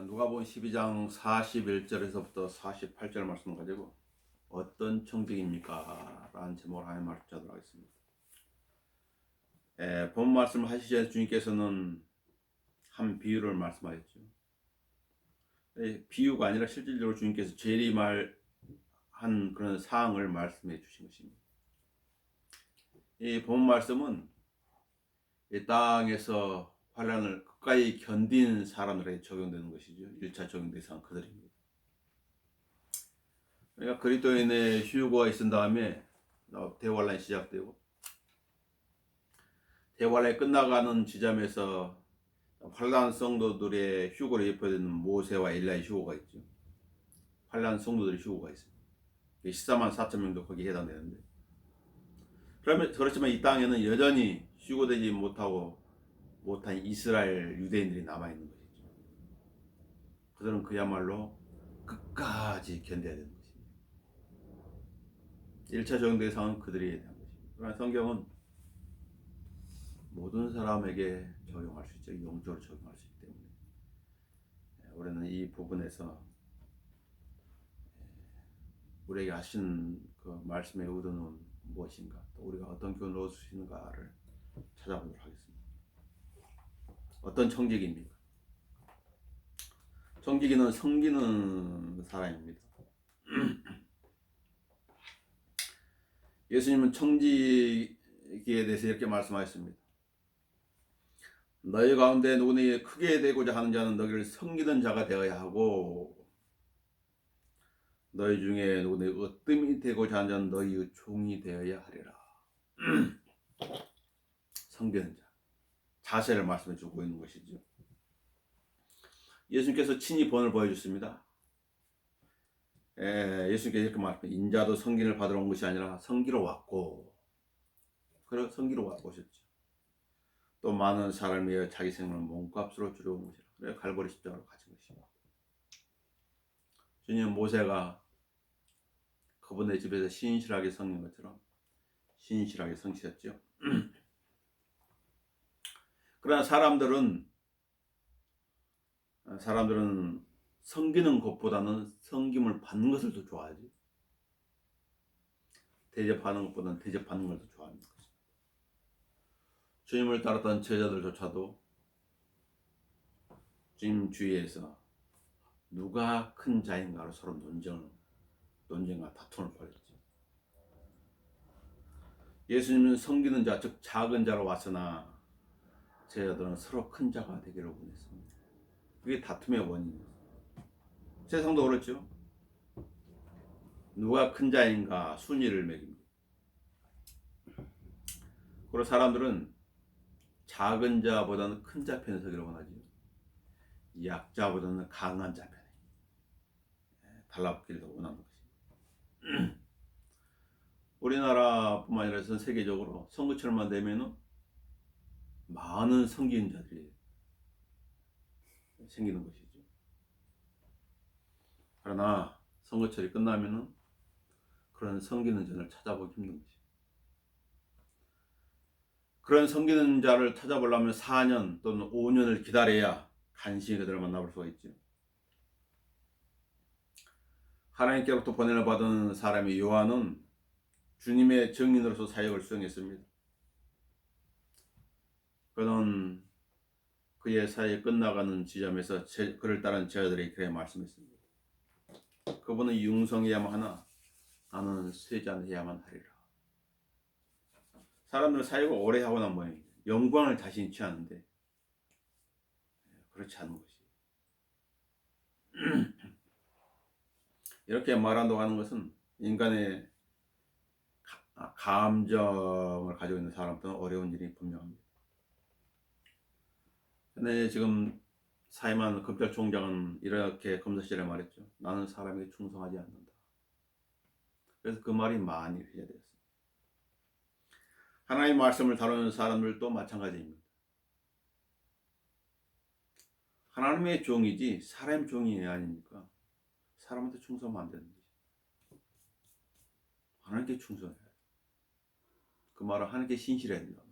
누가복음 12장 41절에서부터 48절 말씀 가지고 어떤 청직입니까? 라는 제목으로 하나님 말씀 전하도록 하겠습니다. 본 말씀을 하시기 전에 주님께서는 한 비유를 말씀하셨죠. 비유가 아니라 실질적으로 주님께서 재림할 한 그런 사항을 말씀해 주신 것입니다. 이 본 말씀은 이 땅에서 환난을 끝까지 견딘 사람들에게 적용되는 것이죠. 1차 적용 대상 그들입니다. 그러니까 그리스도인의 휴거가 있은 다음에 대환란이 시작되고 대환란이 끝나가는 지점에서 환란 성도들의 휴거를 예표되는 모세와 엘리야의 휴거가 있죠. 환란 성도들의 휴거가 있습니다. 14만 4천 명도 거기에 해당되는데, 그렇지만 이 땅에는 여전히 휴거되지 못한 이스라엘 유대인들이 남아있는 것이죠. 그들은 그야말로 끝까지 견뎌야 되는 것입니다. 1차 적용 대상은 그들에 대한 것입니다. 그러나 성경은 모든 사람에게 적용할 수 있죠. 영적으로 적용할 수 있기 때문에 우리는 이 부분에서 우리에게 하신 그 말씀의 의도는 무엇인가, 또 우리가 어떤 교훈을 얻을 수 있는가를 찾아보도록 하겠습니다. 어떤 청지기입니까? 청지기는 섬기는 사람입니다. 예수님은 청지기에 대해서 이렇게 말씀하셨습니다. 너희 가운데 누구니 크게 되고자 하는 자는 너희를 섬기는 자가 되어야 하고, 너희 중에 누구니 으뜸이 되고자 하는 자는 너희의 종이 되어야 하리라. 섬기는 자, 자세를 말씀해 주고 있는 것이죠. 예수님께서 친히 본을 보여줬습니다. 예수님께서 이렇게 말합니다. 인자도 섬김을 받으러 온 것이 아니라 섬기러 왔고, 그래 섬기러 오셨죠. 또 많은 사람을 위해 자기 생명을 몸값으로 주려 온 것이라. 그래 갈보리 십자가로 가진 것입니다. 주님은 모세가 그분의 집에서 신실하게 섬긴 것처럼 신실하게 섬기셨죠. 그러나 사람들은 섬기는 것보다는 섬김을 받는 것을 더 좋아하지, 대접하는 것보다는 대접받는 걸 더 좋아합니다. 주님을 따랐던 제자들조차도 주님 주위에서 누가 큰 자인가로 서로 논쟁과 다툼을 벌였죠. 예수님은 섬기는 자, 즉 작은 자로 왔으나 제자들은 서로 큰 자가 되기를 원했습니다. 그게 다툼의 원인이었어요. 세상도 그렇죠. 누가 큰 자인가 순위를 매깁니다. 그리고 사람들은 작은 자보다는 큰 자 편에 서기를 원하죠. 약자보다는 강한 자 편에 달라붙기를 원하는 것입니다. 우리나라뿐만 아니라 전 세계적으로 선거철만 되면은 많은 섬기는 자들이 생기는 것이죠. 그러나 선거철이 끝나면은 그런 섬기는 자를 찾아보기 힘든 것이죠. 그런 섬기는 자를 찾아보려면 4년 또는 5년을 기다려야 간신히 그들을 만나볼 수가 있죠. 하나님께로부터 번뇌를 받은 사람이 요한은 주님의 증인으로서 사역을 수행했습니다. 그는 그의 사역이 끝나가는 지점에서 그를 따른 제자들에게 그렇게 말씀했습니다. 그분은 융성해야만 하나 나는 쇠잔해야만 하리라. 사람들은 사역을 오래 하고 난 모양이에요. 영광을 자신이 취하는데 그렇지 않은 것이. 이렇게 말한다고 하는 것은 인간의 감정을 가지고 있는 사람들은 어려운 일이 분명합니다. 근데 지금 사임한 검찰총장은 이렇게 검사실에 말했죠. 나는 사람에게 충성하지 않는다. 그래서 그 말이 많이 회자되었습니다. 하나님의 말씀을 다루는 사람들도 마찬가지입니다. 하나님의 종이지 사람의 종이 아니니까 사람한테 충성하면 안 되는 거지. 하나님께 충성해야 돼. 그 말은 하나님께 신실해야 된다.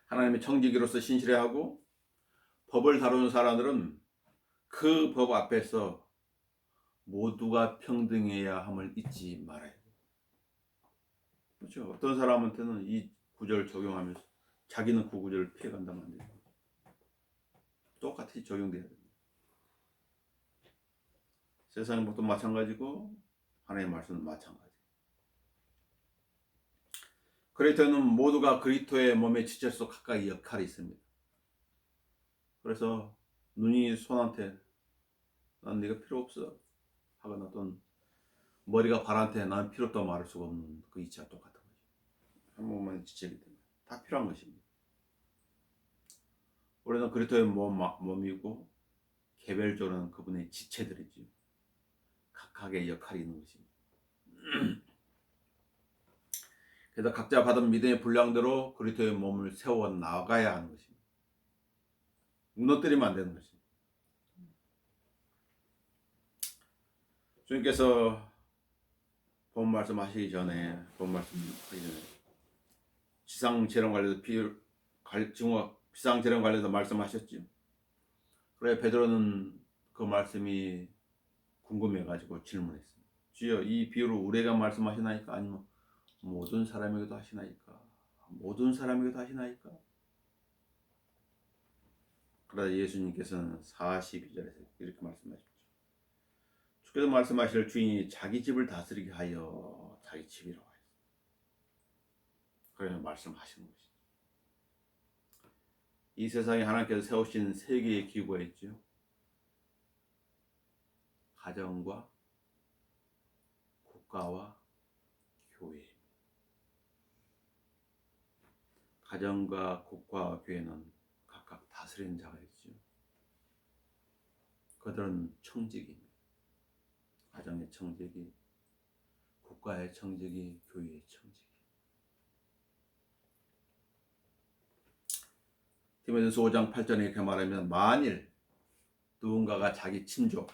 하나님의 청지기로서 신실해야 하고 법을 다루는 사람들은 그 법 앞에서 모두가 평등해야 함을 잊지 말아야 돼요. 그렇죠. 어떤 사람한테는 이 구절 적용하면서 자기는 그 구절을 피해간다면 안 돼요. 똑같이 적용돼야 됩니다. 세상의 법도 마찬가지고 하나님의 말씀도 마찬가지. 그리스도는 모두가 그리스도의 몸의 지체로서 각각의 역할이 있습니다. 그래서 눈이 손한테 난 네가 필요 없어 하거나 어떤 머리가 발한테 난 필요 없다고 말할 수가 없는 그 이치와 똑같은 거죠. 한 몸만 지체이기 때문에 다 필요한 것입니다. 우리는 그리스도의 몸이고 개별적으로는 그분의 지체들이죠. 각각의 역할이 있는 것입니다. 그래서 각자 받은 믿음의 분량대로 그리스도의 몸을 세워 나가야 하는 것입니다. 무너뜨리면 안 되는 것입니다. 주님께서 본 말씀하시기 전에 지상재령 관련해서 지상재령 관련해서 말씀하셨죠. 그래 베드로는 그 말씀이 궁금해가지고 질문했습니다. 주여 이 비유를 우리가 말씀하시나이까 아니면 모든 사람에게도 하시나이까? 모든 사람에게도 하시나이까? 그러다 예수님께서는 42절에서 이렇게 말씀하십니다. 주께서 말씀하실 주인이 자기 집을 다스리게 하여 자기 집이라고 하셨어요. 그러면 말씀하시는 것이죠. 이 세상에 하나님께서 세우신 세 개의 기구가 있죠. 가정과 국가와 교회. 가정과 국가와 교회는 각각 다스리는 자가 있죠. 그들은 청직입니다. 가정의 청직이, 국가의 청직이, 교회의 청직이. 디모데전서 5장 8절에 이렇게 말하면 만일 누군가가 자기 친족,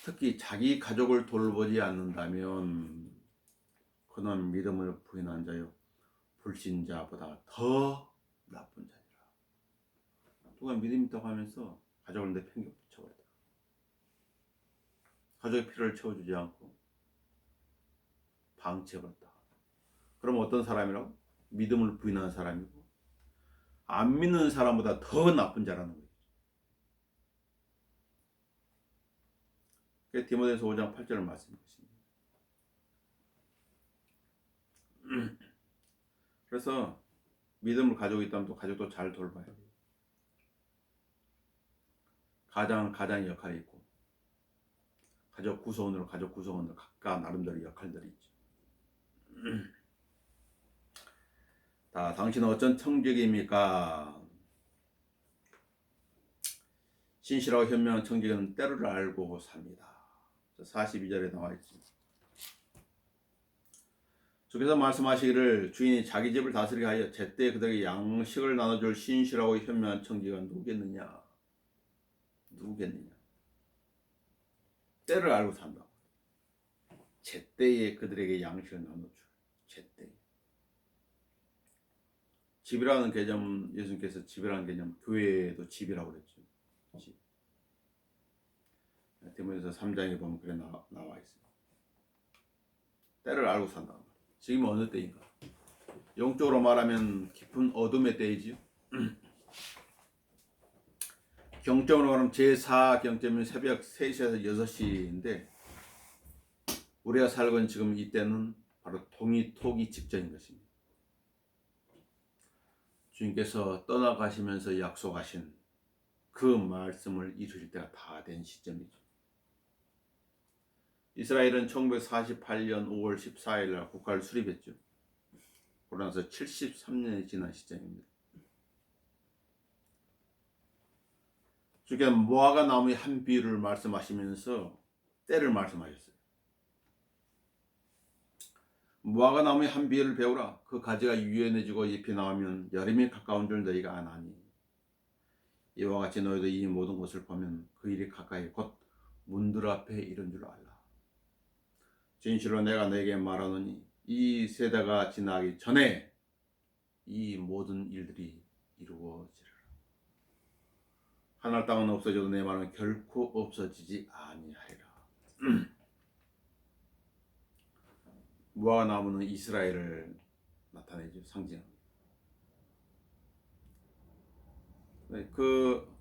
특히 자기 가족을 돌보지 않는다면 그는 믿음을 부인한 자요 불신자보다 더 나쁜 자니라. 누가 믿음 있다고 하면서 가족을 내팽겨 붙여버렸다. 가족의 필요를 채워주지 않고 방치해버렸다. 그럼 어떤 사람이라고? 믿음을 부인하는 사람이고 안 믿는 사람보다 더 나쁜 자라는 거예요. 그게 디모데전서 5장 8절을 말씀하십니다. 그래서 믿음을 가지고 있다면 또 가족도 잘 돌봐야 돼요. 가장의 역할이 있고 가족 구성원으로 각각 나름대로 역할들이 있죠. 자, 당신은 어떤 청직입니까? 신실하고 현명한 청직은 때를 알고 삽니다. 42절에 나와 있습니다. 주께서 말씀하시기를 주인이 자기 집을 다스리게 하여 제때 그들에게 양식을 나눠줄 신실하고 현명한 청지가 누구겠느냐? 때를 알고 산다. 제때에 그들에게 양식을 나눠줄 제때. 집이라는 개념, 예수님께서 집이라는 개념, 교회도 집이라고 그랬죠. 집. 디모데전서 3장에 보면 그래 나와 있어요. 때를 알고 산다. 지금 어느 때인가? 영적으로 말하면 깊은 어둠의 때이지요. 경점으로 말하면 제4경점은 새벽 3시에서 6시인데 우리가 살고 있는 지금 이때는 바로 동이 토기 직전인 것입니다. 주님께서 떠나가시면서 약속하신 그 말씀을 이루실 때가 다 된 시점이죠. 이스라엘은 1948년 5월 14일 날 국가를 수립했죠. 그러고 나서 73년이 지난 시점입니다. 주께서 무화과 나무의 한 비유를 말씀하시면서 때를 말씀하셨어요. 무화과 나무의 한 비유를 배우라. 그 가지가 유연해지고 잎이 나오면 여름이 가까운 줄 너희가 아나니 이와 같이 너희도 이 모든 것을 보면 그 일이 가까이 곧 문들 앞에 이른 줄 알라. 진실로 내가 너에게 말하노니 이 세대가 지나기 전에 이 모든 일들이 이루어지리라. 하늘 땅은 없어져도 내 말은 결코 없어지지 아니하리라. 무화과 나무는 이스라엘을 나타내죠. 상징합니다. 그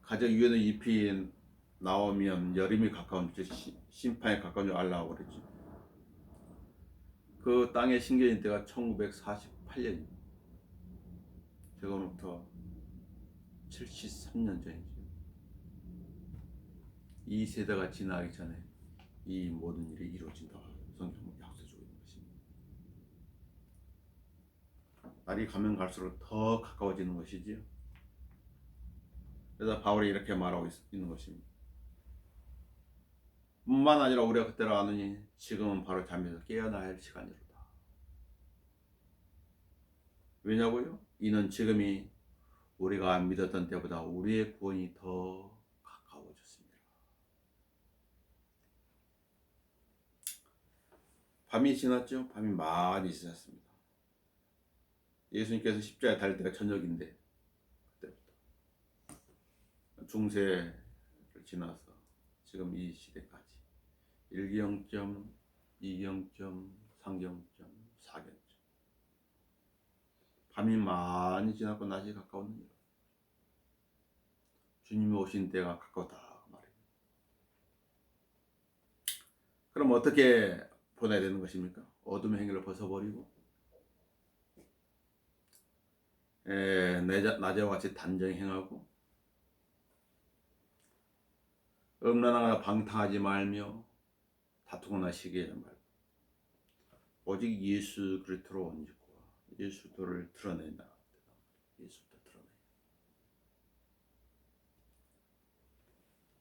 가장 위에는 잎이 나오면 여름이 가까운 심판에 가까운 줄 알라고 그랬죠. 그 땅에 신겨진 때가 1948년입니다. 지금부터 73년 전이죠. 이 세대가 지나기 전에 이 모든 일이 이루어진다고 성경은 약속해주고 있는 것입니다. 날이 가면 갈수록 더 가까워지는 것이지요. 그래서 바울이 이렇게 말하고 있는 것입니다. 뿐만 아니라 우리가 그때로 아느니 지금은 바로 잠에서 깨어나야 할 시간이로다. 왜냐고요? 이는 지금이 우리가 믿었던 때보다 우리의 구원이 더 가까워졌습니다. 밤이 지났죠? 밤이 많이 지났습니다. 예수님께서 십자가에 달릴 때가 저녁인데 그때부터 중세를 지나서 지금 이 시대까지 1경점, 2경점, 3경점, 4경점 밤이 많이 지났고 낮이 가까웠느니라. 주님이 오신 때가 가까웠다 말입니다. 그럼 어떻게 보내야 되는 것입니까? 어둠의 행위를 벗어버리고 낮에와 같이 단정히 행하고 음란하거나 방탕하지 말며 다투거나 시기하지 말고 오직 예수 그리스도로 온직과 예수도를 드러낸다. 예수도 드러내.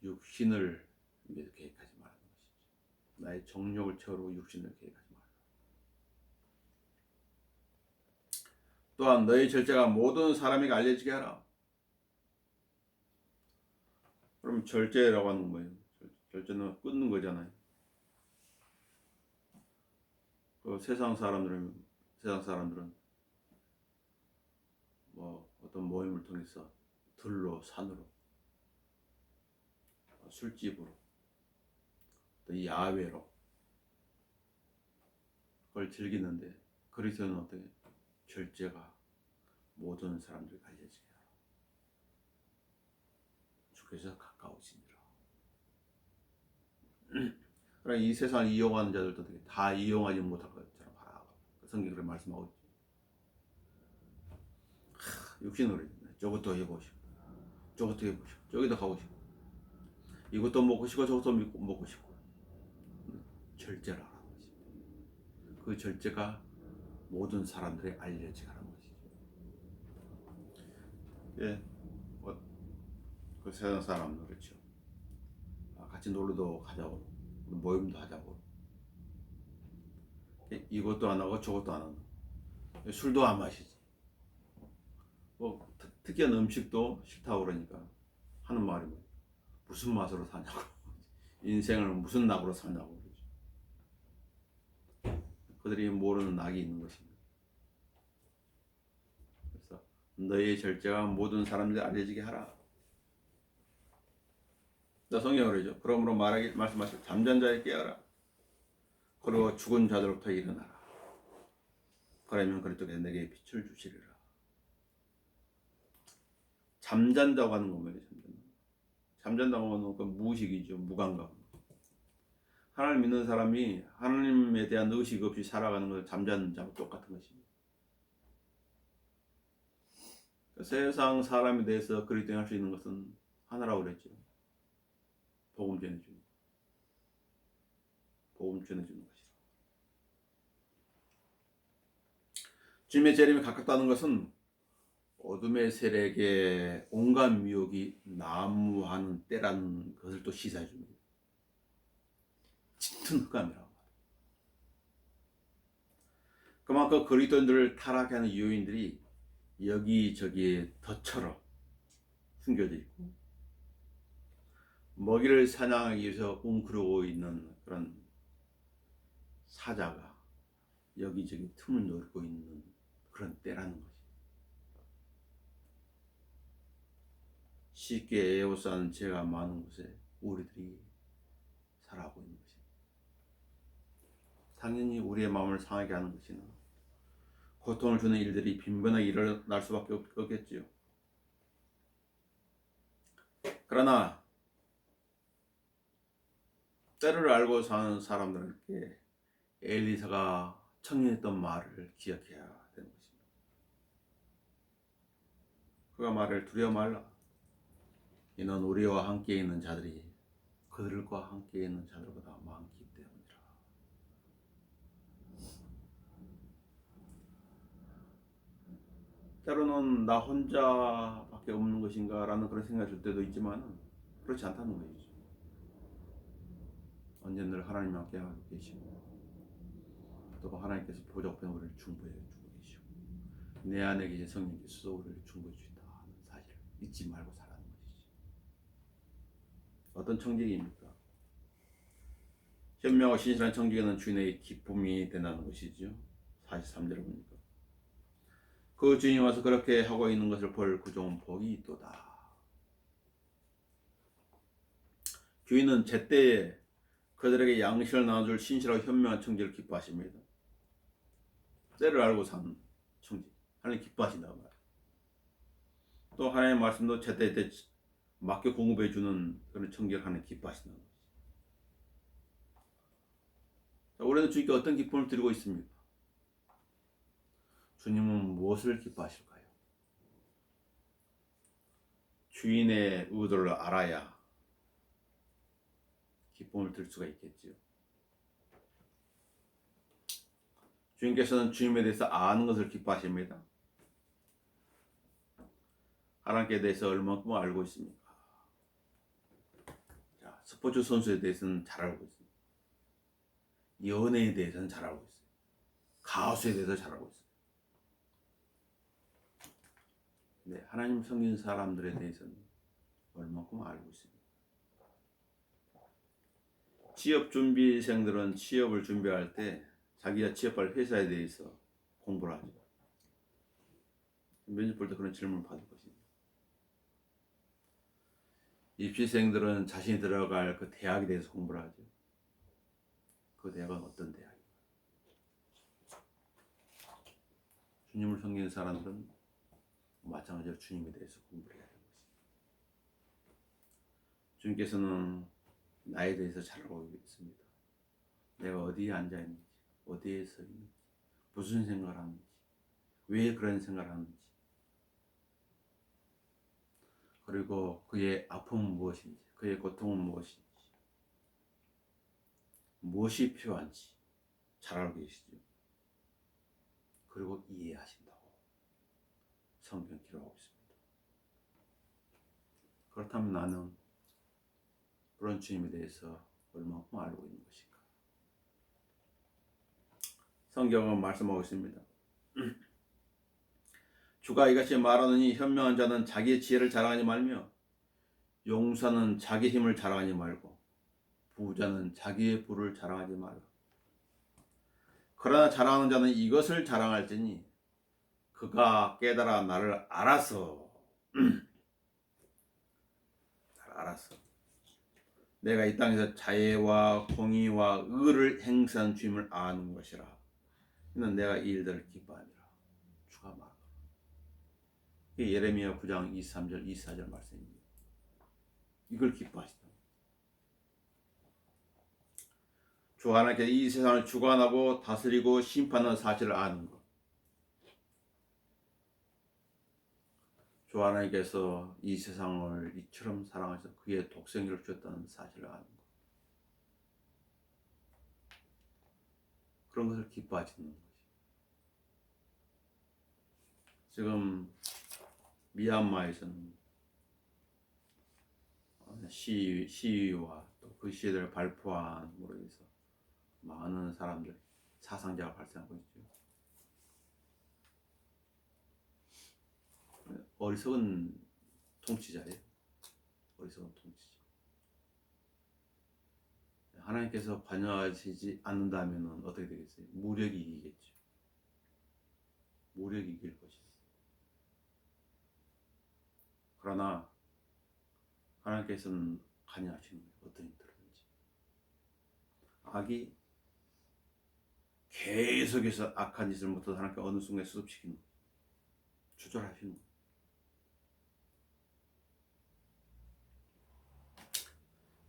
육신을 위해서 계획하지 말라는 것이죠. 나의 정욕을 채우려고 육신을 계획하지 말라. 또한 너희 절제가 모든 사람에게 알려지게 하라. 그럼 절제라고 하는 건 뭐예요? 절제는 끊는 거잖아요. 그 세상 사람들은 뭐 어떤 모임을 통해서 들로 산으로 술집으로 또 야외로 그걸 즐기는데 그리스도는 어떻게 절제가 모든 사람들에게 알려지게 하라. 주께서 가까우시니라. 그러나 이 세상을 이용하는 자들도 어떻게 다 이용하지 못할 것처럼 하라. 성경이 그렇게 말씀하고 있죠. 육신으로 저것도 해보고 싶고 저것도 해보고 싶고 저기도 가고 싶고 이것도 먹고 싶고 저것도 먹고 싶고 절제를 하라는 것입니다. 그 절제가 모든 사람들이 알려지게 하는 것이죠. 예, 그 세상 사람도 그렇죠. 같이 놀러도 가자고 모임도 하자고 이것도 안 하고 저것도 안 하고 술도 안 마시지. 뭐 특이한 음식도 싫다고 그러니까 하는 말이 뭐 무슨 맛으로 사냐고 인생을 무슨 낙으로 사냐고 그러죠. 그들이 모르는 낙이 있는 것입니다. 그래서 너의 절제가 모든 사람들이 알려지게 하라. 성경은 그러죠. 그러므로 말씀하시고 잠잔 자에 깨어라. 그리고 죽은 자들로부터 일어나라. 그러면 그리스도께서 내게 빛을 주시리라. 잠잔다고 하는 건 뭐예요? 잠잔다고 하는 건 무의식이죠. 무감각. 하나님 믿는 사람이 하나님에 대한 의식 없이 살아가는 건 잠자는 자와 똑같은 것입니다. 세상 사람에 대해서 그리스도인 할 수 있는 것은 하나라고 그랬죠. 복음 전해주는 것. 복음 전해주는 것이라. 주님의 재림이 가깝다는 것은 어둠의 세력에 온갖 미혹이 난무하는 때라는 것을 또 시사해 줍니다. 짙은 흑암이라고 합니다. 그만큼 그리스도인들을 타락하게 하는 요인들이 여기저기에 덫처럼 숨겨져 있고 먹이를 사냥하기 위해서 웅크르고 있는 그런 사자가 여기저기 틈을 노리고 있는 그런 때라는 것이 쉽게 에워싸는 죄가 많은 곳에 우리들이 살아가고 있는 것입니다. 당연히 우리의 마음을 상하게 하는 것이나 고통을 주는 일들이 빈번하게 일어날 수밖에 없겠지요. 그러나 때를 알고 사는 사람들에게 엘리사가 청년했던 말을 기억해야 되는 것입니다. 그가 말을 두려워 말라. 이는 우리와 함께 있는 자들이 그들과 함께 있는 자들보다 많기 때문이라. 때로는 나 혼자밖에 없는 것인가 라는 그런 생각이 들 때도 있지만 그렇지 않다는 것이죠. 언제나 하나님 함께 하고 계시고 또 하나님께서 보좌편 우리를 충분히 주고 계시고 내 안에 계신 성령께서 우리를 충분히 주시다 하는 사실을 잊지 말고 살아가는 것이지. 어떤 청지기입니까? 현명하고 신실한 청지기는 주인의 기쁨이 된다는 것이죠. 43절을 보니까 그 주인이 와서 그렇게 하고 있는 것을 볼 그 종은 복이 있도다. 주인은 제때에 그들에게 양식을 나눠줄 신실하고 현명한 청지기를 기뻐하십니다. 때를 알고 사는 청지, 하나님 기뻐하신다고 말이에요. 또 하나님의 말씀도 제때제때 맡겨 공급해 주는 그런 청지기를 하나님 기뻐하신다는 거죠. 자, 올해는 주님께 어떤 기쁨을 드리고 있습니까? 주님은 무엇을 기뻐하실까요? 주인의 의도를 알아야 기쁨을 들 수가 있겠지요. 주님께서는 주님에 대해서 아는 것을 기뻐하십니다. 하나님께 대해서 얼마큼 알고 있습니까? 자, 스포츠 선수에 대해서는 잘 알고 있습니다. 연예에 대해서는 잘 알고 있어요. 가수에 대해서 잘 알고 있어요. 네, 하나님 섬기는 사람들에 대해서는 얼마큼 알고 있습니다. 취업 준비생들은 취업을 준비할 때 자기가 취업할 회사에 대해서 공부를 하죠. 면접 볼 때 그런 질문을 받을 것입니다. 입시생들은 자신이 들어갈 그 대학에 대해서 공부를 하죠. 그 대학은 어떤 대학인가? 주님을 섬기는 사람들은 마찬가지로 주님에 대해서 공부를 해야 하는 것입니다. 주님께서는 나에 대해서 잘 알고 있습니다. 내가 어디에 앉아 있는지, 어디에 서 있는지, 무슨 생각을 하는지, 왜 그런 생각을 하는지, 그리고 그의 아픔은 무엇인지, 그의 고통은 무엇인지, 무엇이 필요한지 잘 알고 계시죠. 그리고 이해하신다고 성경 기록하고 있습니다. 그렇다면 나는 그런 주님에 대해서 얼마큼 알고 있는 것인가? 성경은 말씀하고 있습니다. 주가 이같이 말하느니 현명한 자는 자기의 지혜를 자랑하지 말며 용사는 자기 힘을 자랑하지 말고 부자는 자기의 부를 자랑하지 말라. 그러나 자랑하는 자는 이것을 자랑할지니 그가 깨달아 나를 알아서 내가 이 땅에서 자애와 공의와 의를 행사한 주임을 아는 것이라. 이는 내가 이 일들을 기뻐하니라. 주가 말하노라. 이게 예레미야 9장 23절 24절 말씀입니다. 이걸 기뻐하시다. 주 하나님께서 이 세상을 주관하고 다스리고 심판하는 사실을 아는 것. 주 하나님께서 이 세상을 이처럼 사랑하셔서 그의 독생자를 주셨다는 사실을 아는 것. 그런 것을 기뻐하시는 것이. 지금 미얀마에서는 시위와 또 그 시위를 발표함으로 인해서 많은 사람들 사상자가 발생하고 있죠. 어리석은 통치자예요. 어리석은 통치자. 하나님께서 관여하시지 않는다면 어떻게 되겠어요? 무력이 이기겠죠. 무력이 이길 것이죠. 그러나 하나님께서는 관여하시는 거예요. 어떤 일들든지. 악이 계속해서 악한 짓을 못해서 하나님께 어느 순간에 수습시키는 거예요. 조절하시는 거예요.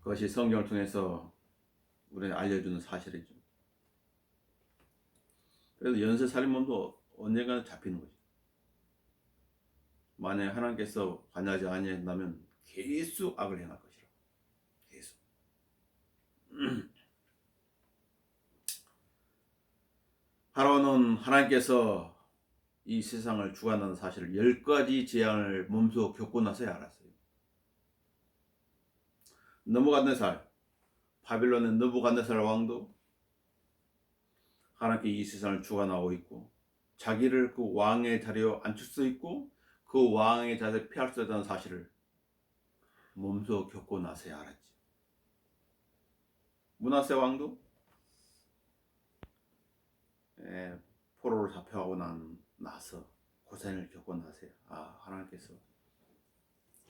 그것이 성경을 통해서 우리에게 알려주는 사실이죠. 그래서 연쇄살인범도 언젠가는 잡히는 거죠. 만약에 하나님께서 관여하지 아니한다면 계속 악을 행할 것이라. 계속. 파라오는 하나님께서 이 세상을 주관하는 사실을 10가지 재앙을 몸소 겪고 나서야 알았어요. 느부갓네살, 바빌론의 느부갓네살 왕도 하나님께 이 세상을 주관하고 있고 자기를 그 왕의 자리에 앉힐 수 있고 그 왕의 자리를 피할 수 있다는 사실을 몸소 겪고 나서야 알았지. 므낫세 왕도 포로로 잡혀가고 나서 고생을 겪고 나서야 하나님께서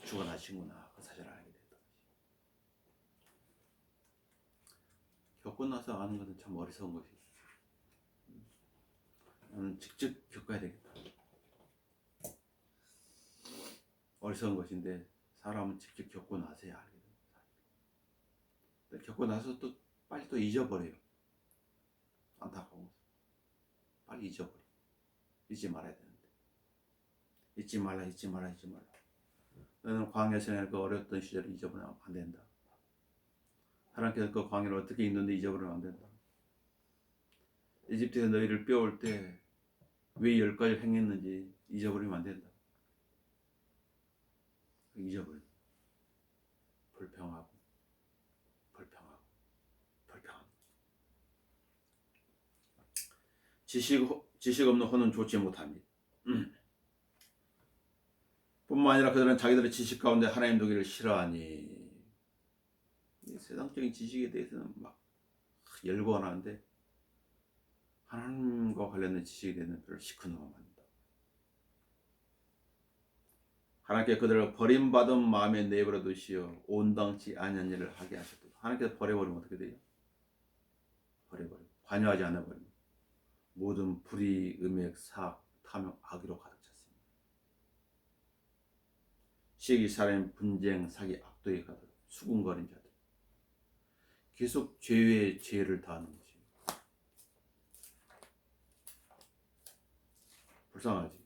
주관하시구나 그 사실을 알게 됐다. 겪고 나서 아는 것은 참 어리석은 것이죠. 나는 직접 겪어야 되겠다. 어리석은 것인데 사람은 직접 겪고 나서야 알게 됩니다. 겪고 나서 또 빨리 또 잊어버려요. 안타까운 것은 빨리 잊어버려. 잊지 말아야 되는데 잊지 말라. 너는 광야생활 그 어렸던 시절을 잊어버리면 안 된다. 하나님께서 그 광야를 어떻게 있는데 잊어버리면 안 된다. 이집트에서 너희를 빼올 때 왜 10가지를 행했는지 잊어버리면 안 된다. 잊어버려. 불평하고 지식 없는 혼은 좋지 못합니다. 뿐만 아니라 그들은 자기들의 지식 가운데 하나님 두기를 싫어하니 세상적인 지식에 대해서는 막 열거하는데 하나님과 관련된 지식에 대해서는 별로 시큰둥하면 안 된다. 하나님께 그들을 버림받은 마음에 내버려 두시어 온당치 아니한 일을 하게 하셨다. 하나님께서 버려버리면 어떻게 돼요? 버려버리고 관여하지 않아버리면 모든 불의, 음액, 사악, 탐욕, 악의로 가득 찼습니다. 시기, 살인, 분쟁, 사기, 악도에 가득 수군거린 자들 계속 죄에 죄를 더하는 것입니다. 불쌍하지.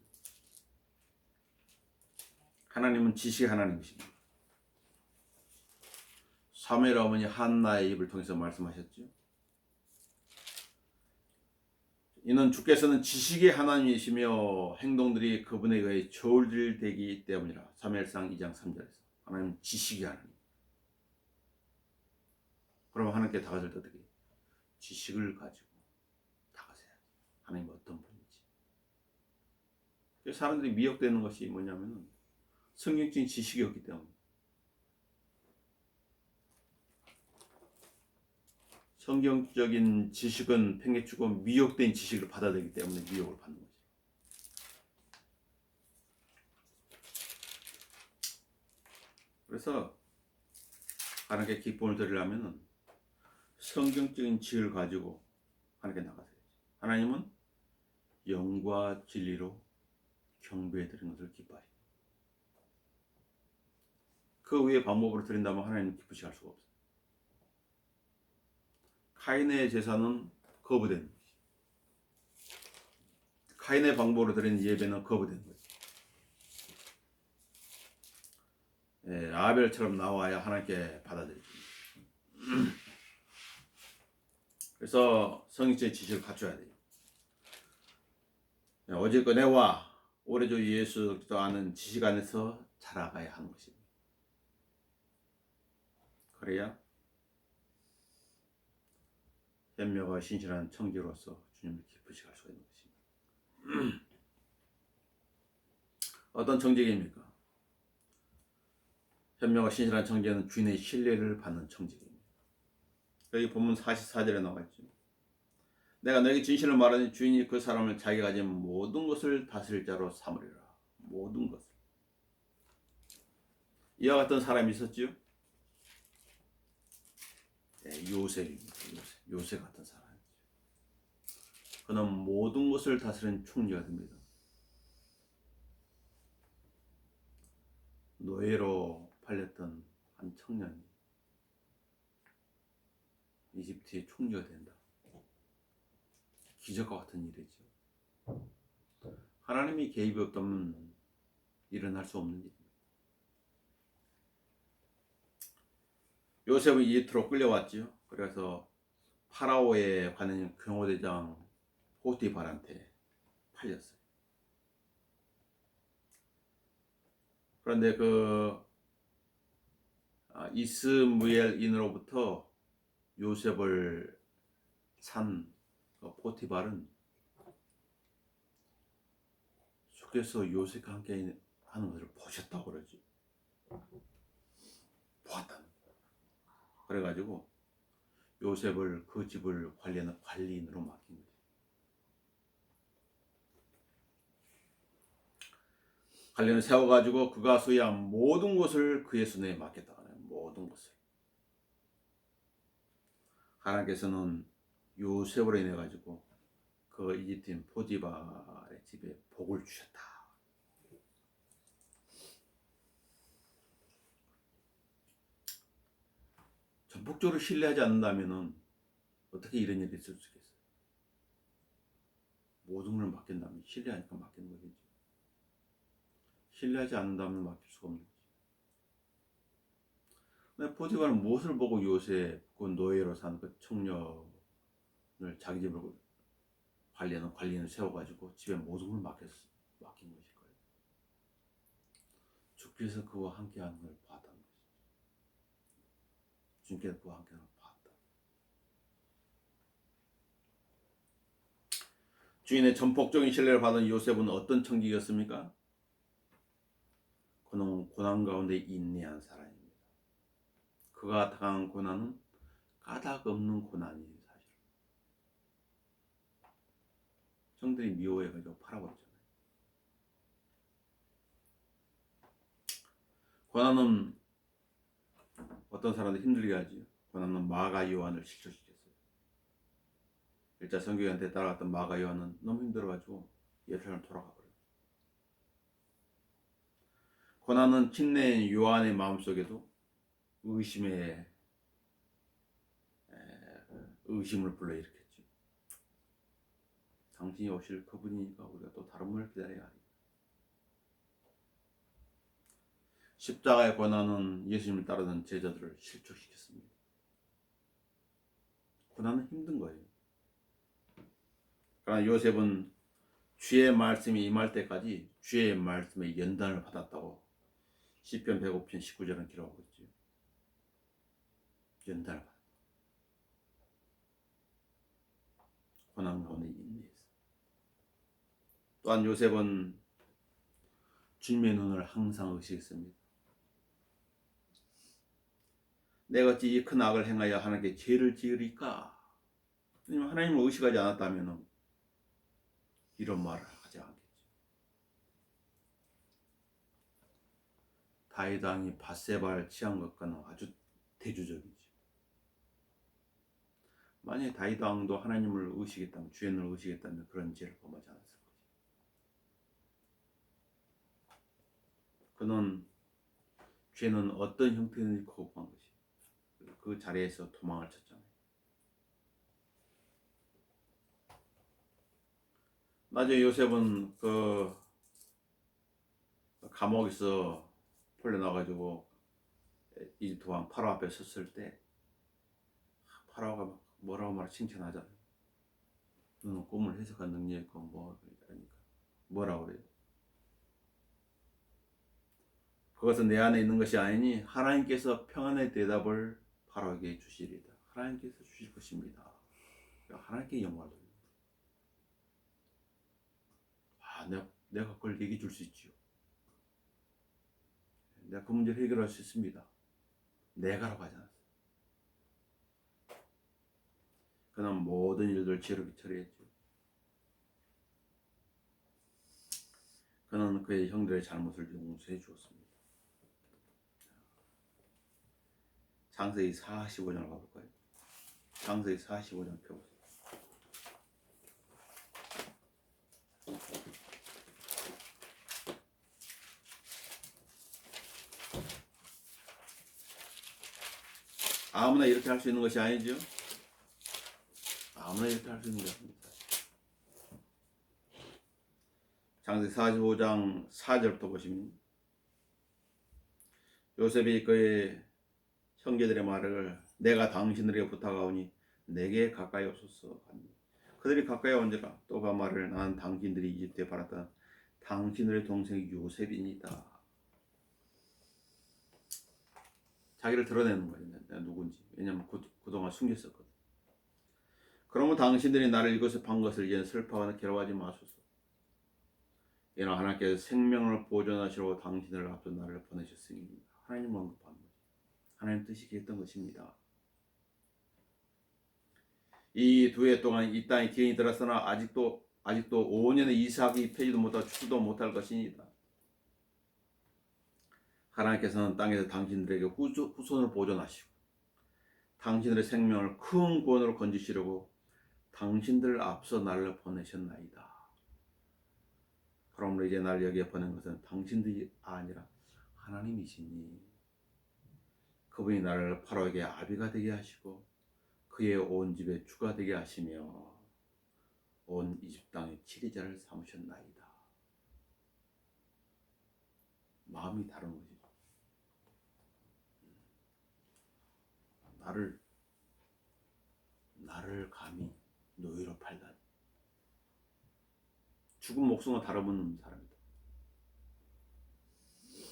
하나님은 지식의 하나님이십니다. 사무엘 어머니 한나의 입을 통해서 말씀하셨죠. 이는 주께서는 지식의 하나님이시며 행동들이 그분에 의해 저울질되기 때문이라. 사무엘상 2장 3절에서 하나님은 지식의 하나님. 그럼 하나님께 다가설 때 어떻게 지식을 가지고 다가서야지. 하나님이 어떤 분인지. 사람들이 미혹되는 것이 뭐냐면은 성경적인 지식이 없기 때문에. 성경적인 지식은 팽개치고 미혹된 지식을 받아들이기 때문에 미혹을 받는 거죠. 그래서 하나님께 기쁨을 드리려면 성경적인 지식을 가지고 하나님께 나가셔야지. 하나님은 영과 진리로 경배해 드리는 것을 기뻐하십니다. 그 외의 방법으로 드린다면 하나님은 기쁘시 할 수가 없어요. 카인의 제사는 거부되는 것이죠. 카인의 방법으로 드리는 예배는 거부되는 거죠. 아벨처럼 나와야 하나님께 받아들입니다. 그래서 성경적인 지식을 갖춰야 돼요. 오직 은혜와 우리 주 예수 그리스도 아는 지식 안에서 자라가야 하는 것입니다. 그래야 현명과 신실한 청지로서 주님을 기쁘시게 할 수가 있는 것입니다. 어떤 청지기입니까? 현명과 신실한 청지기는 주인의 신뢰를 받는 청지기입니다. 여기 본문 44절에 나와 있죠. 내가 너에게 진실을 말하니 주인이 그 사람을 자기가 가진 모든 것을 다스릴 자로 삼으리라. 모든 것을. 이와 같은 사람이 있었지요. 요셉입니다. 요셉 같은 사람. 그는 모든 것을 다스리는 총리가 됩니다. 노예로 팔렸던 한 청년이 이집트의 총리가 된다. 기적과 같은 일이죠. 하나님이 개입이 없다면 일어날 수 없는 일입니다. 요셉은 이집트로 끌려왔지요. 그래서 파라오에 관한 경호대장 포티발한테 팔렸어요. 그런데 이스무엘인으로부터 요셉을 산 포티발은 주께서 요셉과 함께 하는 것을 보셨다고 그러지. 보았다는 거예요. 그래가지고 요셉을 그 집을 관리하는 관리인으로 맡긴 거죠. 관리인을 세워가지고 그가 소유한 모든 것을 그의 손에 맡겼다. 모든 것을. 하나님께서는 요셉으로 인해 가지고 그 이집트인 포티발의 집에 복을 주셨다. 전폭적으로 신뢰하지 않는다면은 어떻게 이런 일이 있을 수 있겠어요? 모든 걸 맡긴다면 신뢰하니까 맡기는 거겠지. 신뢰하지 않는다면 맡길 수가 없는 거지. 근데 포티발은 무엇을 보고 요셉 그 노예로 산 그 청년을 자기 집으로 관리하는 관리인을 세워가지고 집에 모든 걸 맡긴 것일 거예요. 주께서 그와 함께하는 걸 봤다는 것이죠. 주님께서 그와 함께하는 걸 봤다. 주인의 전폭적인 신뢰를 받은 요셉은 어떤 청지기였습니까? 그는 고난 가운데 인내한 사람입니다. 그가 당한 고난은 까닭 없는 고난이에요. 사실 형들이 미워해가지고 팔아버렸잖아요. 고난은 어떤 사람들 힘들게 하지. 고난은 마가 요한을 실족시켰어요. 일자 성경한테 따라갔던 마가 요한은 너무 힘들어가지고 예루살렘 돌아가 버려요. 고난은 침례인 요한의 마음속에도 의심을 불러일으켰죠. 당신이 오실 그분이니까 우리가 또 다른 분을 기다려야 하니. 십자가의 고난은 예수님을 따르던 제자들을 실족시켰습니다. 고난은 힘든 거예요. 그러나 요셉은 주의 말씀이 임할 때까지 주의 말씀에 연단을 받았다고 시편 105편 19절은 기록하고 있죠. 연단을 받았다. 고난 가운데 인내했어. 또한 요셉은 주님의 눈을 항상 의식했습니다. 내가 어찌 이 큰 악을 행하여 하나님께 죄를 지으리까? 하나님을 의식하지 않았다면 이런 말을 하지 않겠지. 다윗 왕이 밧세바를 취한 것과는 아주 대조적이지. 만약에 다윗 왕도 하나님을 의식했다면, 주인을 의식했다면 그런 죄를 범하지 않았을 거지. 그는 죄는 어떤 형태든지 거부한 것이. 그 자리에서 도망을 쳤잖아요. 나중에 요셉은 그 감옥에서 풀려나가지고 이집트 왕 파라오 앞에 섰을 때 파라오가 뭐라고 말 칭찬하잖아요. 너는 꿈을 해석한 능력이 있고 뭐 그러니까 뭐라고 그래요? 그것은 내 안에 있는 것이 아니니 하나님께서 평안의 대답을 파라오에게 주시리다. 하나님께서 주실 것입니다. 하나님께 영광을 돌립니다. 내가 그걸 얘기해 줄 수 있지요. 내가 그 문제를 해결할 수 있습니다. 내가라고 하지 않았어요. 그는 모든 일들을 지혜롭게 처리했죠. 그는 그의 형들의 잘못을 용서해 주었습니다. 창세기 45장을 가볼까요? 창세기 45장 펴보세요. 아무나 이렇게 할 수 있는 것이 아니죠. 아무나 이렇게 할 수 있는 것입니다. 창세기 45장 4절부터 보시면 요셉이 그의 형제들의 말을 내가 당신들에게 부탁하오니 내게 가까이 오소서 하니 그들이 가까이 온지라 또 그 말을 나는 당신들이 이집트에 팔았던 당신들의 동생 요셉이니다. 자기를 드러내는 거예요. 내가 누군지. 왜냐하면 그동안 숨겼었거든. 그러면 당신들이 나를 이곳에 판 것을 이제는 슬퍼하거나 괴로워하지 마소서. 이는 하나님께서 생명을 보존하시려고 당신들을 앞서 나를 보내셨으니 하나님을 언급하는 거죠. 하나님 뜻이 그랬던 것입니다. 이 두 해 동안 이 땅에 기근이 들었으나 아직도 5년의 이삭이 패지도 못하고 추수도 못할 것이니이다. 하나님께서는 땅에서 당신들에게 후손을 보존하시고 당신들의 생명을 큰 구원으로 건지시려고 당신들을 앞서 나를 보내셨나이다. 그러므로 이제 나를 여기에 보낸 것은 당신들이 아니라 하나님이시니 그분이 나를 파라오에게 아비가 되게 하시고 그의 온 집에 주가 되게 하시며 온 이집 땅의 치리자를 삼으셨나이다. 마음이 다른 거지. 나를 감히 노예로 팔다니. 죽은 목숨과 다름없는 사람이다.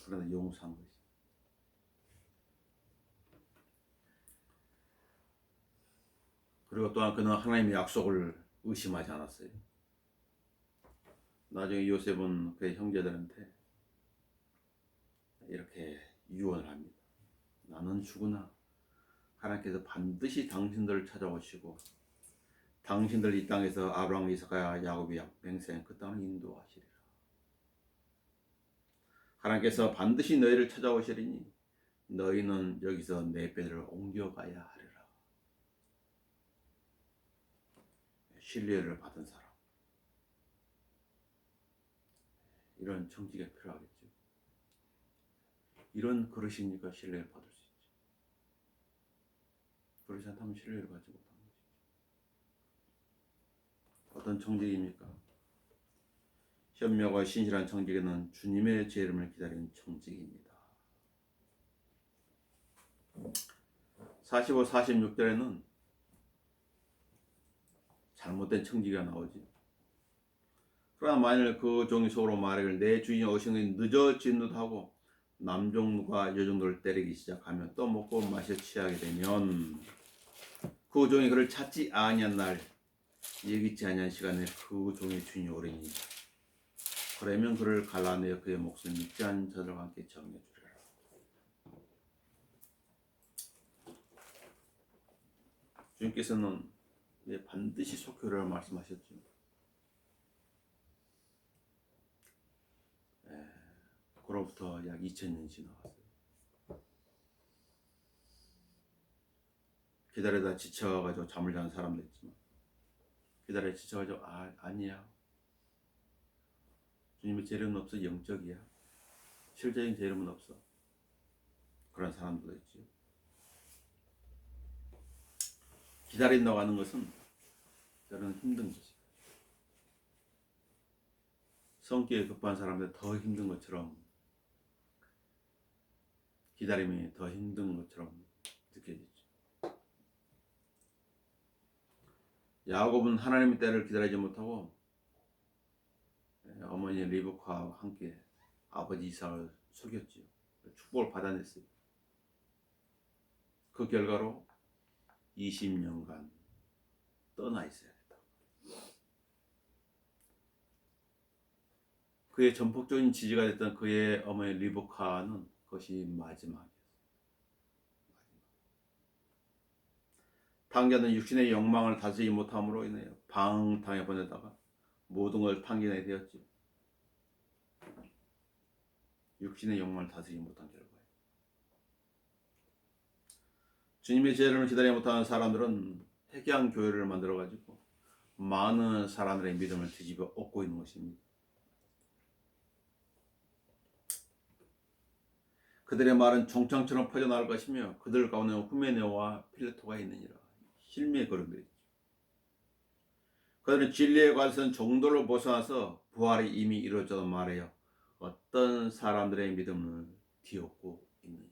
그러나 용서한 것이. 그리고 또한 그는 하나님의 약속을 의심하지 않았어요. 나중에 요셉은 그의 형제들한테 이렇게 유언을 합니다. 나는 죽으나 하나님께서 반드시 당신들을 찾아오시고 당신들 이 땅에서 아브라함, 이삭과 야곱이 맹세한 그 땅을 인도하시리라. 하나님께서 반드시 너희를 찾아오시리니 너희는 여기서 내 뼈를 옮겨가야 하리라. 신뢰를 받은 사람. 이런 청지가 필요하겠죠. 이런 그릇이니까 신뢰를 받을 수 있죠. 그렇지 않다면 신뢰를 받지 못하는 것이죠. 어떤 청직입니까? 현명과 신실한 청직에는 주님의 제 이름을 기다리는 청직입니다. 45, 46절에는 잘못된 청지기가 나오지. 그러나 만일 그 종이 속으로 말하기를 내 주인이 어신이 늦어진 듯하고 남종과 여종들을 때리기 시작하면 또 먹고 마셔 취하게 되면 그 종이 그를 찾지 아니한 날 예기치 아니한 시간에 그 종의 주인이 오리니 그러면 그를 갈라내어 그의 목숨을 믿지 않은 자들과 함께 정해 주리라. 주님께서는 반드시 속효를 말씀하셨죠. 그로부터 약 2000년 지나갔어요. 기다리다 지쳐가지고 잠을 자는 사람도 있지만 기다리다 지쳐가지고 아니야. 주님의 재림은 없어. 영적이야. 실제적인 재림은 없어. 그런 사람들도 있지. 기다린다고 하는 것은 저는 힘든 것이. 성격이 급한 사람들 더 힘든 것처럼 기다림이 더 힘든 것처럼 느껴지죠. 야곱은 하나님의 때를 기다리지 못하고 어머니 리브카와 함께 아버지 이삭을 속였지요. 축복을 받아냈어요. 그 결과로 20년간 떠나 있어야 했다. 그의 전폭적인 지지가 됐던 그의 어머니 리브카는 그것이 마지막이었어요. 탕자는 육신의 욕망을 다스리지 못함으로 인해 방탕에 보내다가 모든 걸 탕진하게 되었죠. 육신의 욕망을 다스리지 못한 결과예요. 주님의 재림을 기다리지 못하는 사람들은 회개한 교회를 만들어 가지고 많은 사람들의 믿음을 뒤집어 엎고 있는 것입니다. 그들의 말은 종창처럼 퍼져나갈 것이며 그들 가운데 후메네오와 필레토가 있느니라. 실미의 거름들이죠. 그들은 진리에 관해서는 정도를 벗어나서 부활이 이미 이루어져도 말해요. 어떤 사람들의 믿음을 뒤엎고 있느니라.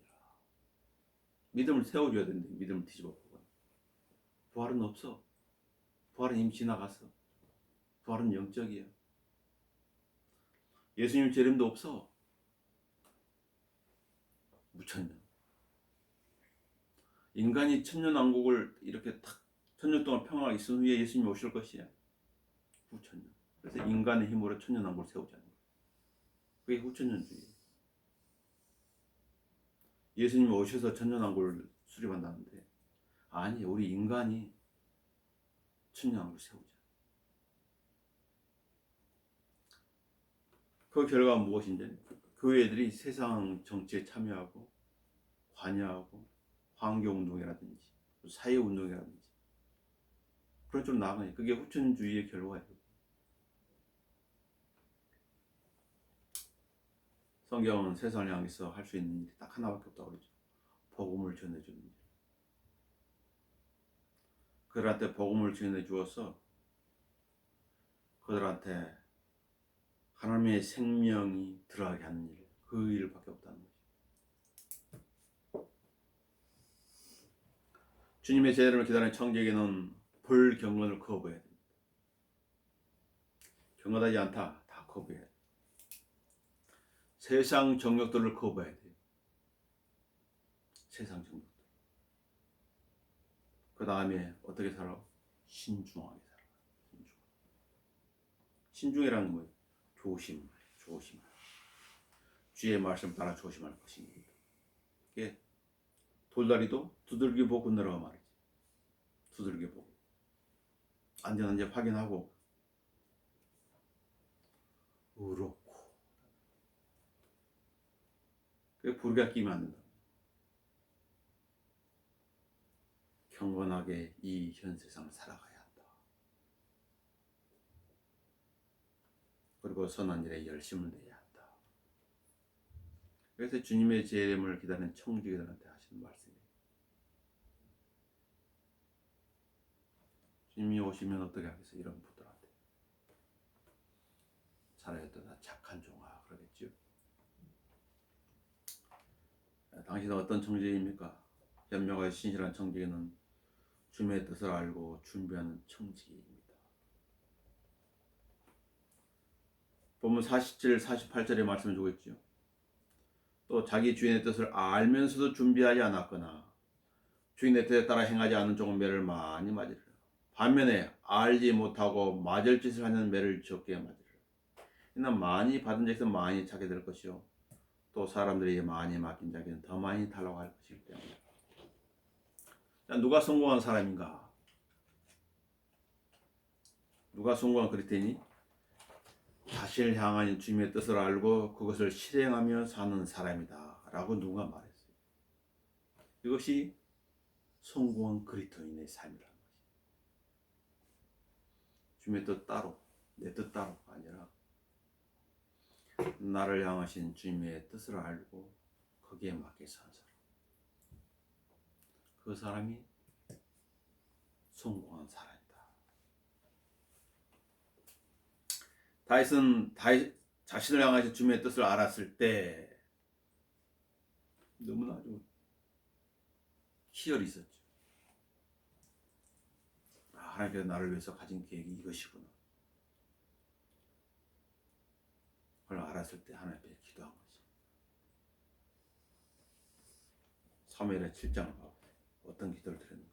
믿음을 세워줘야 되는데 믿음을 뒤집어보고 부활은 없어. 부활은 이미 지나갔어. 부활은 영적이야. 예수님 재림도 없어. 무천년. 인간이 천년왕국을 이렇게 탁 천년 동안 평화가 있은 후에 예수님이 오실 것이야. 후천년. 그래서 인간의 힘으로 천년왕국을 세우자는 거야. 그게 후천년주의. 예수님이 오셔서 천년왕국을 수립한다는데 아니 우리 인간이 천년왕국을 세우자. 그 결과가 무엇인지 교회들이 세상 정치에 참여하고 관여하고 환경운동이라든지 사회운동이라든지 그런 쪽으로 나아가니 그게 후천주의의 결과예요. 성경은 세상을 향해서 할 수 있는 일이 딱 하나밖에 없다고 그러죠. 복음을 전해주는 일. 그들한테 복음을 전해 주어서 그들한테 하나님의 생명이 들어가게 하는 일, 그 일밖에 없다는 거죠. 주님의 재림을 기다리는 청지에게는 불경건을 거부해야 됩니다. 경건하지 않다, 다 거부해야 돼요. 세상 정욕들을 거부해야 돼요. 세상 정욕들. 그 다음에 어떻게 살아? 신중하게 살아. 신중이라는 건 뭐예요? 조심할. 주의 말씀 따라 조심할 것입니다. 이게 돌다리도 두들겨 보고 건너라고 말이지. 두들겨 보고 안전한지 확인하고 의롭고 그게 불가 끼면 안 된다. 경건하게 이 현 세상을 살아가야 한다. 그리고 선한 일에 열심을 내야 한다. 그래서 주님의 재림을 기다리는 청지기들한테 하시는 말씀이에요. 주님이 오시면 어떻게 하겠어? 이런 분들한테 잘하였다 착한 종아 그러겠죠. 당신은 어떤 청지기입니까? 현명하고 신실한 청지기는 주님의 뜻을 알고 준비하는 청지기입니다. 본문 47, 48절에 말씀을 주고 있죠. 또 자기 주인의 뜻을 알면서도 준비하지 않았거나 주인의 뜻에 따라 행하지 않는 종은 매를 많이 맞으리라. 반면에 알지 못하고 맞을 짓을 하는 매를 적게 맞으리라. 이는 많이 받은 자에서 많이 찾게 될 것이요 또 사람들이 많이 맡긴 자에게는 더 많이 달라고 할 것이기 때문에. 누가 성공한 사람인가? 누가 성공한 그리스도인이? 자신을 향한 주님의 뜻을 알고 그것을 실행하며 사는 사람이다 라고 누가 말했어요. 이것이 성공한 그리스도인의 삶이라는 것이죠. 주님의 뜻 따로 내 뜻 따로가 아니라 나를 향하신 주님의 뜻을 알고 거기에 맞게 사는 사람. 그 사람이 성공한 사람이다. 다윗은 자신을 향하신 주님의 뜻을 알았을 때 너무나 아주 희열이 있었죠. 하나님께서 나를 위해서 가진 계획이 이것이구나. 그걸 알았을 때 하나님 앞에 기도한 거죠. 사무엘의 7장을 봐보세요. 어떤 기도를 드렸는가.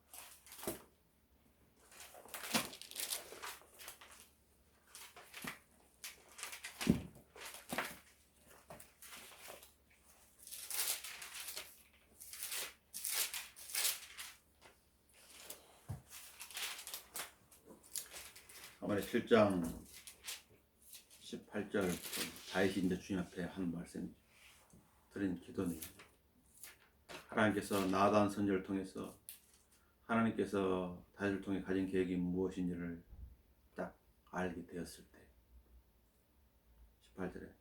사무엘의 7장 18절 다윗이 이제 주님 앞에 한 말씀 드린 기도는 하나님께서 나단 선지자를 통해서 하나님께서 다윗을 통해 가진 계획이 무엇인지를 딱 알게 되었을 때 18절에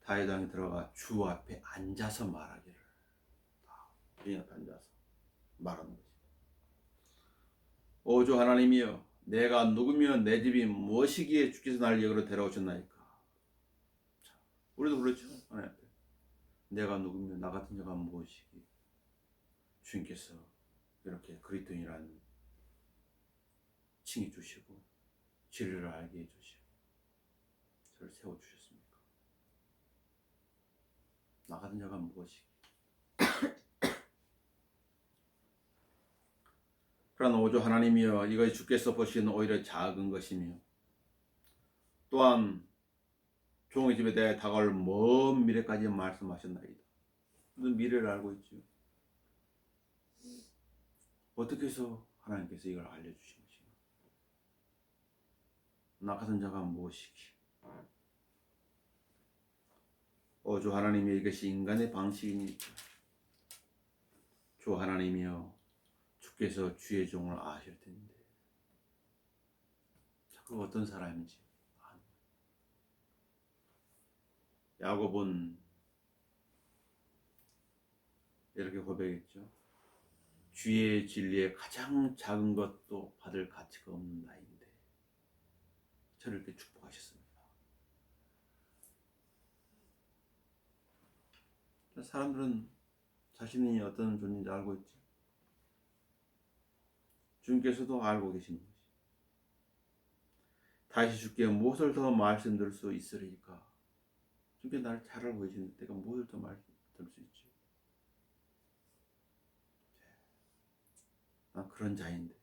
다윗 왕이 들어가 주 앞에 앉아서 말하기를, 주인 앞에 앉아서 말하는 거지. 오 주 하나님이여, 내가 누구며 내 집이 무엇이기에 주께서 나를 여기로 데려오셨나이까. 자, 우리도 그렇죠. 하나님 앞에 내가 누구며 나 같은 자가 무엇이기에 주님께서 이렇게 그리스도인이라는 칭해 주시고 진리를 알게 해주시고 저를 세워주셨습니까? 나 같은 자가 무엇이기에. 그러나 오조 하나님이여, 이것이 주께서 보시기에는 오히려 작은 것이며 또한 종의 집에 대해 다가올 먼 미래까지 말씀하셨나이다. 미래를 알고 있죠. 어떻게 해서 하나님께서 이걸 알려주신 것인가? 나 같은 자가 무엇이기? 주 하나님이여, 이것이 인간의 방식이니까. 주 하나님이여, 주께서 주의 종을 아실 텐데. 그 어떤 사람인지. 야곱은 이렇게 고백했죠. 주의 진리에 가장 작은 것도 받을 가치가 없는 나인데 저를 이렇게 축복하셨습니다. 사람들은 자신이 어떤 존재인지 알고 있죠. 주님께서도 알고 계신 것이. 다시 주께 무엇을 더 말씀드릴 수 있으리까? 주님께 나를 잘 알고 계시는데 내가 무엇을 더 말씀드릴 수 있지? 난 그런 자인데.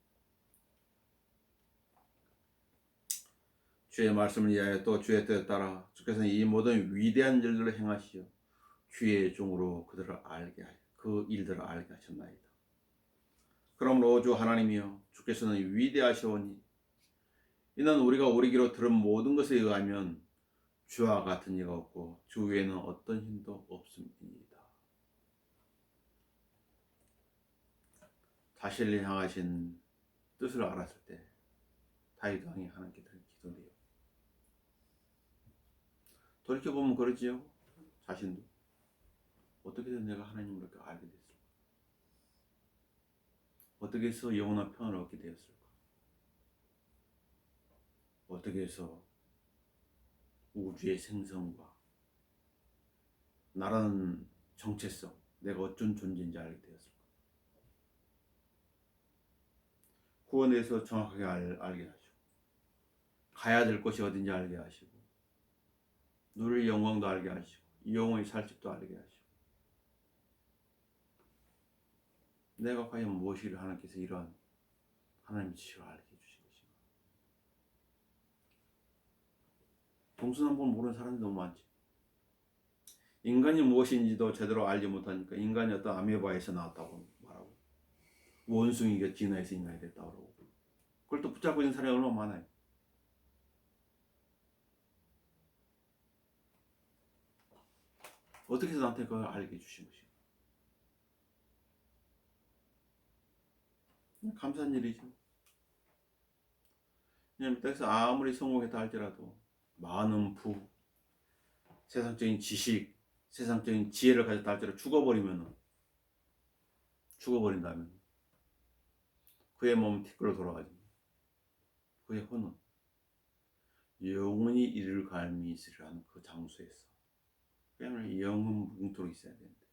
주의 말씀을 이하여 또 주의 뜻에 따라 주께서는 이 모든 위대한 일들을 행하시어 주의 종으로 그 일들을 알게 하셨나이다. 그러므로 주 하나님이여, 주께서는 위대하시오니 이는 우리가 우리 귀로 들은 모든 것에 의하면 주와 같은 이가 없고 주 외에는 어떤 힘도 없음이니이다. 자신을 향하신 뜻을 알았을 때 다윗 왕이 하나님께 드린 기도네요. 돌이켜보면 그러지요. 자신도 어떻게 해서 내가 하나님을 이렇게 알게 됐을까? 어떻게 해서 영원한 평안을 얻게 되었을까? 어떻게 해서 우주의 생성과 나라는 정체성, 내가 어떤 존재인지 알게 되었을까? 구원에 대해서 정확하게 알게 하시고 가야 될 곳이 어딘지 알게 하시고 누릴 영광도 알게 하시고 영원히 살 집도 알게 하시고 내가 과연 무엇이를 하나님께서 이러한 하나님의 지시를 알게 해주신 것인가. 동서남북 모르는 사람이 너무 많지. 인간이 무엇인지도 제대로 알지 못하니까 인간이 어떤 아메바에서 나왔다고 말하고 원숭이가 진화해서 인간이 됐다고 그러고 그걸 또 붙잡고 있는 사람이 얼마나 많아요. 어떻게 해서 나한테 그걸 알게 해주신 것인가. 감사한 일이죠. 왜냐하면 땅에서 아무리 성공했다 할지라도 많은 부, 세상적인 지식, 세상적인 지혜를 가졌다 할지라도 죽어버린다면 그의 몸은 티끌로 돌아가지만 그의 혼은 영원히 이를 갈미 있으리라는 그 장소에서 그야말로 영원 무궁토록 있어야 되는데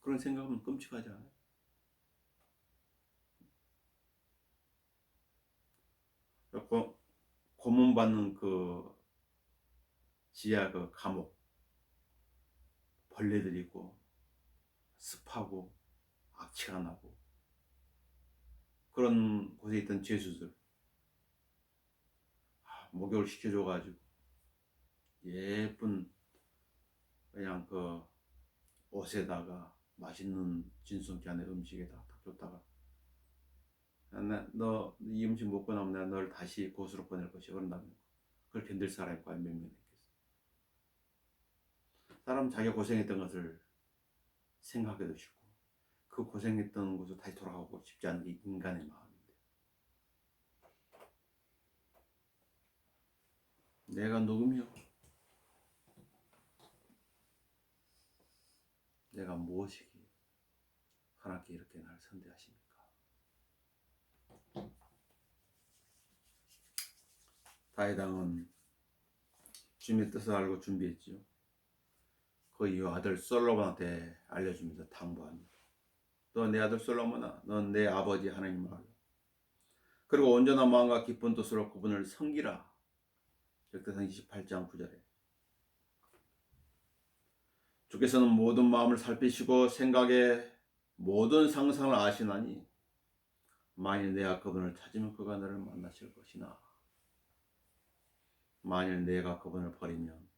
그런 생각은 끔찍하지 않아요? 고문받는 그 지하 그 감옥, 벌레들이 있고 습하고 악취가 나고 그런 곳에 있던 죄수들 목욕을 시켜줘가지고 예쁜 그냥 그 옷에다가 맛있는 진수성기 안에 음식에다 딱 줬다가 너 이 음식 먹고 나면 내가 너를 다시 고수로 보낼 것이야. 그런다면 그걸 견딜 사람이 과연 몇 명 있겠어? 사람 자기가 고생했던 것을 생각해도 싫고 그 고생했던 곳으로 다시 돌아가고 싶지 않은 게 인간의 마음인데, 내가 누구며 내가 무엇이기에 하나님께 이렇게 날 선대하십니까? 다윗왕은 주님의 뜻을 알고 준비했지요. 그 이후 아들 솔로몬한테 알려줍니다. 당부합니다. 너 내 아들 솔로몬아, 넌 내 아버지 하나님을 알라. 그리고 온전한 마음과 깊은 뜻으로 그분을 섬기라. 역대상 28장 9절에 주께서는 모든 마음을 살피시고 생각의 모든 상상을 아시나니 만일 내가 그분을 찾으면 그가 너를 만나실 것이나 만일 내가 그분을 버리면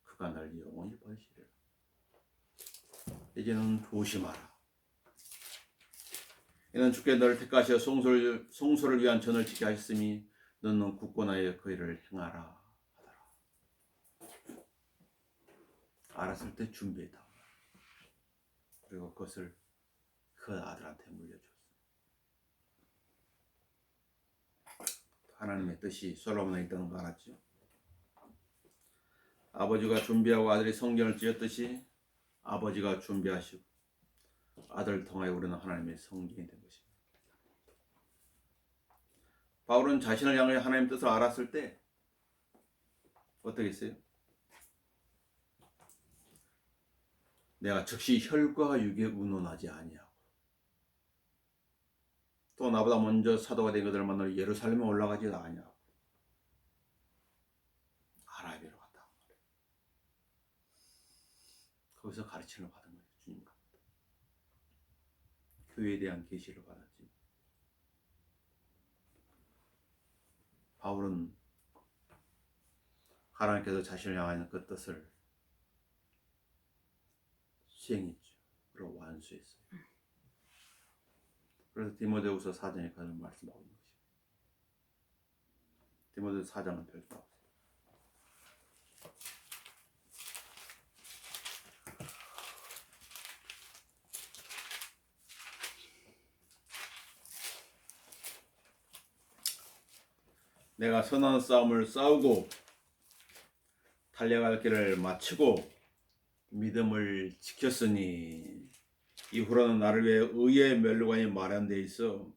그가 날 영원히 버리시리라. 이제는 조심하라. 이는 주께 너를 택하시어 송소를 위한 전을 지게 하셨으니 너는 굳건하여 그 일을 행하라 하더라. 알았을 때 준비했다. 그리고 그것을 그 아들한테 물려줬어. 하나님의 뜻이 솔로몬에 있다는 거 알았죠? 아버지가 준비하고 아들이 성경을 찢었듯이 아버지가 준비하시고 아들을 통하여 우리는 하나님의 성경이 된 것입니다. 바울은 자신을 향해 하나님의 뜻을 알았을 때 어떻게 했어요? 내가 즉시 혈과 육에 운운하지 아니하고 또 나보다 먼저 사도가 된 그들을 만나러 예루살렘에 올라가지도 아니하고 아라비아로 갔다. 거기서 가르침을 받은 거예요. 주님과 교회에 대한 계시를 받았지. 바울은 하나님께서 자신을 향하는 그 뜻을 수행했죠. 그리고 완수했어요. 그래서 디모데후서 4장에 그런 말씀하고 있는 것입니다. 디모데후서 4장은 별도하고 있어요. 내가 선한 싸움을 싸우고 달려갈 길을 마치고 믿음을 지켰으니 이후로는 나를 위해 의의 멸류관이 마련되어 있어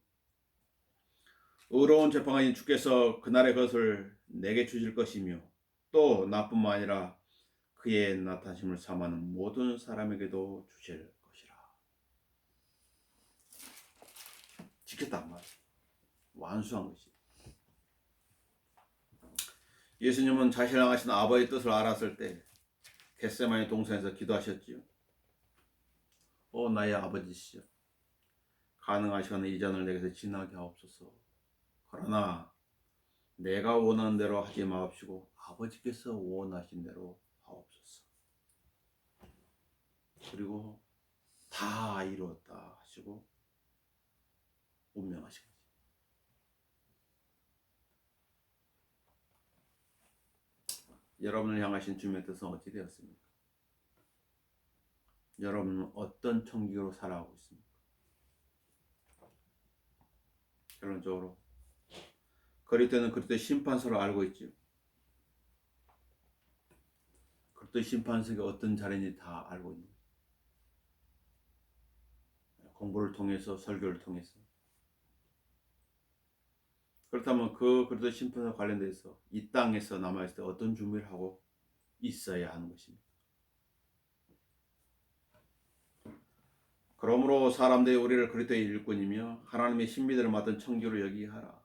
의로운 재판관인 주께서 그날의 것을 내게 주실 것이며 또 나뿐만 아니라 그의 나타나심을 삼하는 모든 사람에게도 주실 것이라. 지켰단 말이야. 완수한 것이. 예수님은 자신을 향하신 아버지의 뜻을 알았을 때 겟세마네 동산에서 기도하셨지요. 나의 아버지시여, 가능하시거든 이 잔을 내게서 지나게 하옵소서. 그러나 내가 원하는 대로 하지 마옵시고 아버지께서 원하신 대로 하옵소서. 그리고 다 이루었다 하시고 운명하신 거지. 여러분을 향하신 주님의 뜻은 어찌 되었습니까? 여러분은 어떤 청기로 살아가고 있습니까? 결론적으로 그리스도는 그리스도의 심판서를 알고 있죠. 그리스도의 심판석이 어떤 자리인지 다 알고 있는 거예요. 공부를 통해서, 설교를 통해서. 그렇다면 그 그리스도의 심판과 관련돼서 이 땅에서 남아있을 때 어떤 준비를 하고 있어야 하는 것입니다. 그러므로 사람들이 우리를 그리스도의 일꾼이며 하나님의 신비들을 맡은 청지로 여기하라.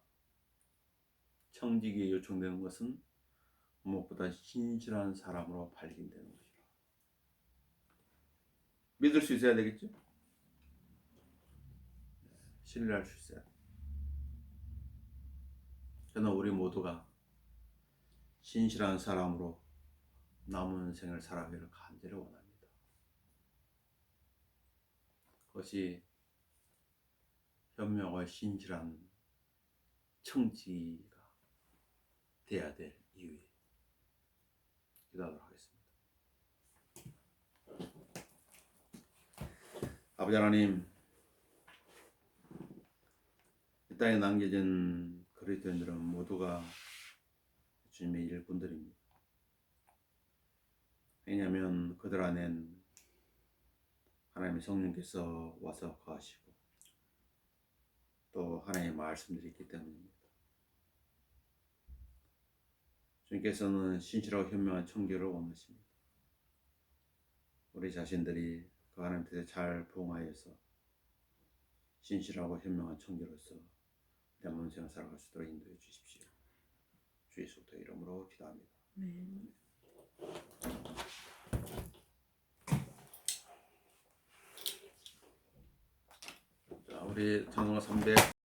청지기에 요청되는 것은 무엇보다 신실한 사람으로 발견되는 것이라. 믿을 수 있어야 되겠죠? 신뢰할 수 있어야 돼. 저는 우리 모두가 신실한 사람으로 남은 생을 살아가기를 간절히 원합니다. 그것이 현명하고 신실한 청지가 돼야 될 이유에 기도하도록 하겠습니다. 아버지 하나님, 이 땅에 남겨진 그리스도인들은 모두가 주님의 일꾼들입니다. 왜냐하면 그들 안엔 하나님의 성령께서 와서 거하시고 또 하나님의 말씀들이 있기 때문입니다. 주님께서는 신실하고 현명한 청교를 원하십니다. 우리 자신들이 그 하나님 뜻에 잘 부응하여서 신실하고 현명한 청교로서 남은 생을 살아갈 수 있도록 인도해 주십시오. 주 예수 그리스도의 이름으로 기도합니다. 네. 자, 우리 찬송가 300